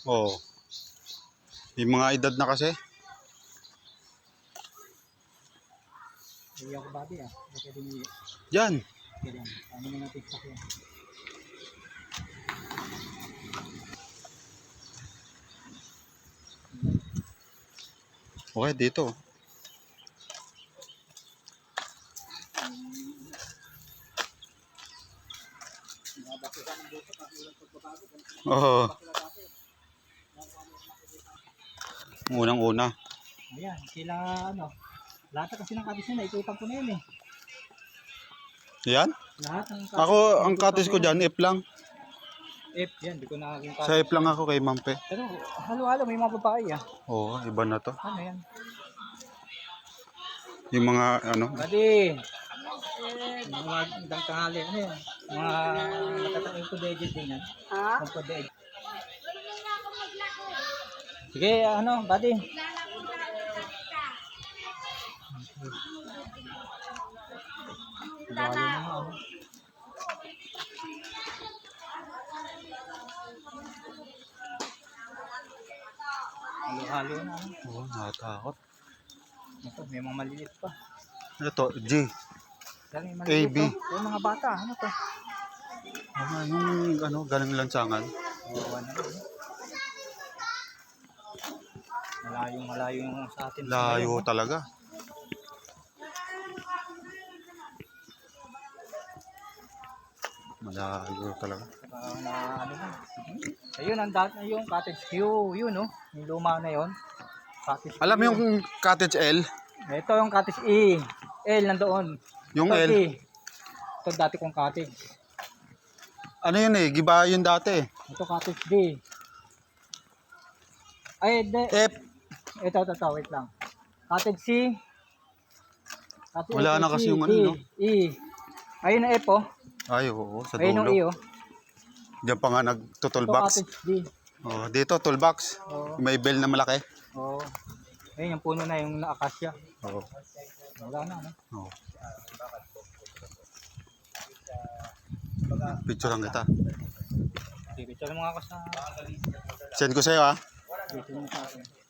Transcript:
Oo. Yung mga edad na kasi. Iyan ko babi ah. Pwede niyo. Yan. Kailan. Ano na natin sa kanya. Okay, dito. Oo. Unang-una. Ayan, sila ano. Lahat kasi ng katis na itutan ko na yun eh. Yan? Lahat ng katis. Ako, ang katis ko dyan, F lang. F, yan. Di ko nakaking katis. Sa F lang ako kay Mampe. Pero halo-halo, may mga babae ah. Oo, iba na to. Ano yan? Yung mga ano. Buddy! Mga magandang tanghali. Ano yan? Mga nakatakong podeged din yan. Ha? Ang podeged. Sige, ano, buddy. Dalo na mo. Halo-halo na. Oo, nakatakot. Ito, may mga maliliit pa. Ito, G. Dali, maliliit AB. to. Yung mga bata, ano to? Yung ano, galing lansangan. Oo, ano. Malayo yung sa atin. Layo talaga. Malayo talaga. Na, ano na. Ayun, ang dati yung cottage Q, yun no? Yung luma na yun. Cottage Q. Alam mo yung cottage L? Ito yung cottage E. L nandoon. Yung Ito, L? E. Ito dati kong cottage. Ano yun eh? Giba yun dati. Ito cottage D. Ay, de. F. Ito, wait lang. Cottage C. Cottage Wala na kasi yung ano, D, no? E. Ayun na F oh. Ay, oo, sa Ayun yung E dulo. oh. Diyan pa nga Ito nagto-toolbox. cottage D. Oh, dito, toolbox. Oh. May bell na malaki. Oh. Ayun yung puno na yung akasya. Oo. Wala na, no? Oh. Picture lang kita. Picture mo nga ako sa... Send ko sa'yo ah. Dito mo sa akin.